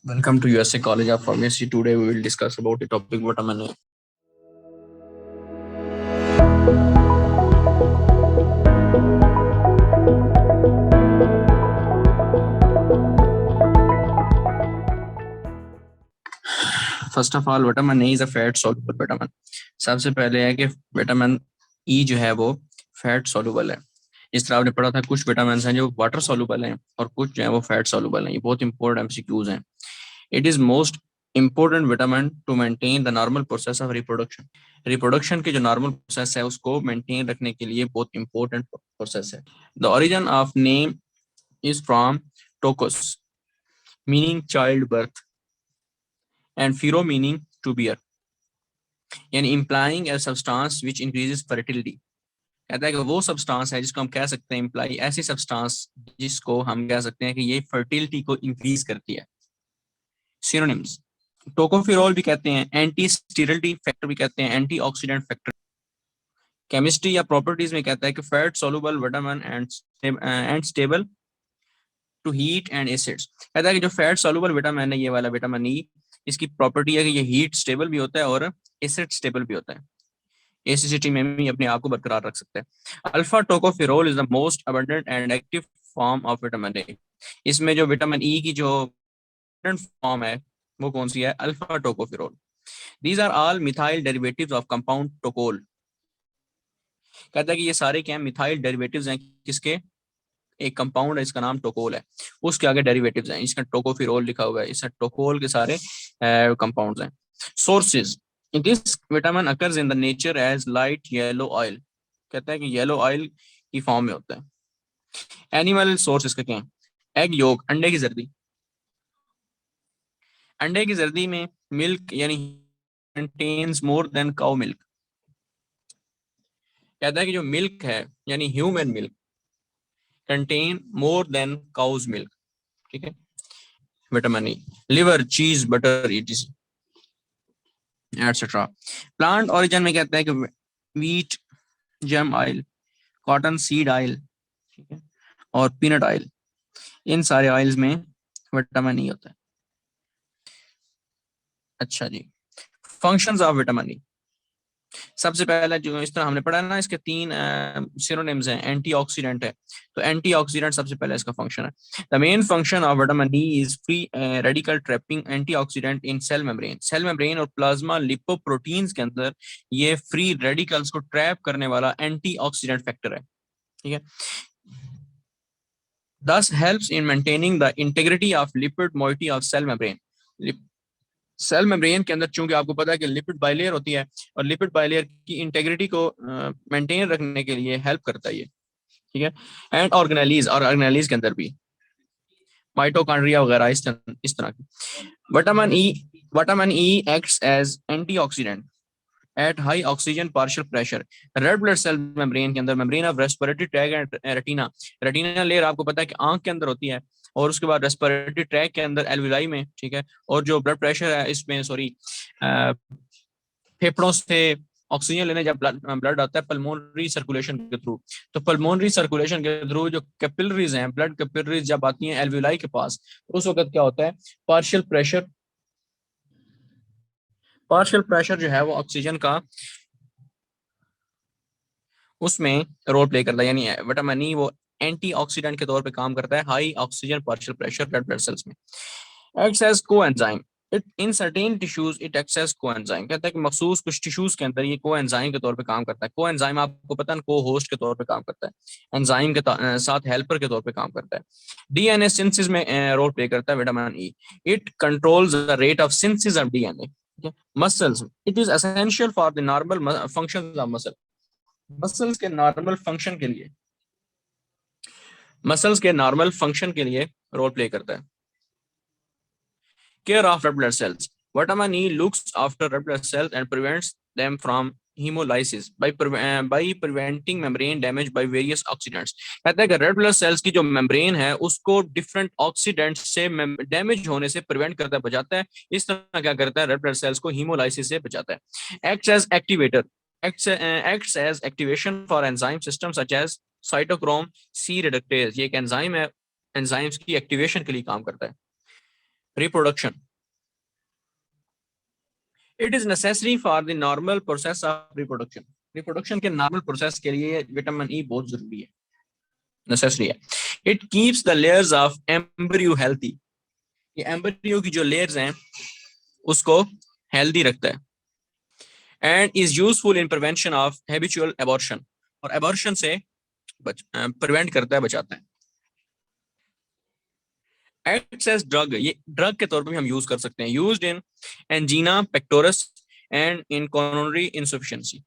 Welcome to USA College of Pharmacy. Today we will discuss about the topic vitamin A. First of all, vitamin A is a fat soluble vitamin. सबसे पहले है कि vitamin E जो है वो fat soluble है. इस तरह आपने पढ़ा था कुछ विटामिन हैं जो वाटर soluble हैं और कुछ जो है वो फैट soluble हैं. ये बहुत इंपॉर्टेंट एमसीक्यूज हैं. It is most important vitamin to maintain the normal process of reproduction. Reproduction की जो नॉर्मल प्रोसेस है उसको मेंटेन रखने के लिए बहुत इंपॉर्टेंट प्रोसेस है. The origin of name is from tokos meaning childbirth and phero meaning to bear, यानी implying a substance which increases fertility. कहता है कि वो सब्सटेंस है जिसको हम कह सकते हैं इम्प्लाई ऐसी सब्सटेंस जिसको हम कह सकते हैं कि ये फर्टिलिटी को इंक्रीज करती है. सिनोनिम्स: टोकोफिरोल भी कहते हैं, एंटी स्टेरिलिटी फैक्टर भी कहते हैं, एंटीऑक्सीडेंट फैक्टर. केमिस्ट्री या प्रॉपर्टीज में कहता है कि fat soluble vitamin and stable to heat and acids. कहता है कि जो फैट सोलुबल विटामिन है ये वाला विटामिन ई, इसकी प्रॉपर्टी है कि ये हीट स्टेबल भी होता है और एसिड स्टेबल भी होता है. एसिडिटी में भी अपने आप को बरकरार रख सकता है. Alpha tocopherol is the most abundant and active form of vitamin A. इसमें जो विटामिन ई की जो फॉर्म है वो कौन सी है? Alpha tocopherol. These are all methyl derivatives of compound tocol. कहता है कि ये सारे क्या है? मिथाइल डेरिवेटिव्स हैं. किसके? एक कंपाउंड है, इसका नाम टोकोल है, उसके आगे डेरिवेटिव्स हैं. इसका टोकोफिरोल लिखा हुआ है, इसका टोकोल के सारे कंपाउंड्स हैं. Sources: this vitamin occurs in the nature as light yellow oil. कहता है कि येलो ऑयल की फॉर्म में होता है. एनिमल सोर्स इसका क्या है? एग योक, अंडे की जर्दी. अंडे की जर्दी में मिल्क यानी contains more than cow milk. कहता है कि जो मिल्क है यानी human milk contain more than cow's milk. ठीक है. Vitamin E, liver, cheese, butter, ETC et cetera. Plant origin में कहता है कि wheat germ oil, cotton seed oil, ठीक है, और पीनट ऑयल, इन सारे ऑयल्स में विटामिन ई होता है. अच्छा जी, फंक्शंस ऑफ विटामिन ई. सबसे पहला जो इस तरह हमने पढ़ा है ना, इसके तीन सिनोनिम्स हैं. एंटीऑक्सीडेंट है, तो एंटीऑक्सीडेंट सबसे पहले इसका फंक्शन है. The main function of vitamin D is free radical trapping antioxidant in cell membrane. Cell membrane और प्लाज्मा लिपोप्रोटीन्स के अंदर ये फ्री रेडिकल्स को ट्रैप करने वाला एंटीऑक्सीडेंट फैक्टर है. ठीक है. Thus helps in maintaining the integrity of lipid moiety of cell membrane. Cell membrane के अंदर चूंकि आपको पता है कि लिपिड बाइलेयर होती है और लिपिड बाइलेयर की इंटेग्रिटी को मेंटेन रखने के लिए हेल्प करता है ये. ठीक है. एंड ऑर्गेनेलीज, और ऑर्गेनेलीज के अंदर भी माइटोकॉन्ड्रिया वगैरह इस तरह की. Vitamin E acts as antioxidant at high oxygen partial pressure. Red blood cell membrane के अंदर, membrane of respiratory tract and retina. Retina layer आपको पता है कि आंख के अंदर होती है, और उसके बाद रेस्पिरेटरी ट्रैक के अंदर एल्विलाई में. ठीक है. और जो ब्लड प्रेशर है इसमें फेफड़ों से ऑक्सीजन लेने जब ब्लड आता है पल्मोनरी सर्कुलेशन के थ्रू, तो पल्मोनरी सर्कुलेशन के थ्रू जो कैपिलरीज हैं, ब्लड कैपिलरीज जब आती हैं एल्विलाई के पास, तो उस वक्त क्या होता है? पार्शियल प्रेशर जो है वो ऑक्सीजन का उसमें रोल प्ले करता है. यानी विटामिन ई वो एंटीऑक्सीडेंट के तौर पे काम करता है high oxygen partial pressure red blood cells में. Acts as coenzyme it in certain tissues. It acts as coenzyme. कहता है कि मखसूस कुछ टिश्यूज के अंदर ये कोएंजाइम के तौर पे काम करता है. कोएंजाइम आपको पता है को होस्ट के तौर पे काम करता है, एंजाइम के साथ हेल्पर के तौर पे काम करता है. डीएनए सिंथेसिस में रोल प्ले करता है vitamin E. It controls the rate of synthesis of DNA. Muscles, it is essential for the normal functions of muscle. Muscles के नॉर्मल फंक्शन के लिए रोल प्ले करता है. Care of red blood sales. Vitamin E looks after red blood sales and prevents them from hemolysis by preventing membrane damage by various oxidants. कहता है कि red blood sales की जो membrane है उसको डिफरेंट ऑक्सीडेंट से डैमेज होने से प्रिवेंट करता है, बचाता है. इस तरह क्या करता है? रेड ब्लड सेल्स को हीमोलाइसिस से बचाता है. Acts as activator. acts as activation for enzyme systems such as cytochrome C reductase. ये एक एंजाइम है, एंजाइम्स की एक्टिवेशन के लिए काम करता है. Reproduction, it is necessary for the normal process of reproduction. Reproduction के नॉर्मल प्रोसेस के लिए विटामिन ई बहुत जरूरी है, नेसेसरी है। It keeps the layers of embryo healthy, ये एम्ब्रियो की जो लेयर्स हैं उसको हेल्दी रखता है। And is useful in prevention of habitual abortion, और एबॉर्शन से प्रिवेंट करता है, बचाता है। एक्ट्स एज ड्रग, ये ड्रग के तौर पर भी हम यूज कर सकते हैं। Used in angina pectoris and in coronary insufficiency,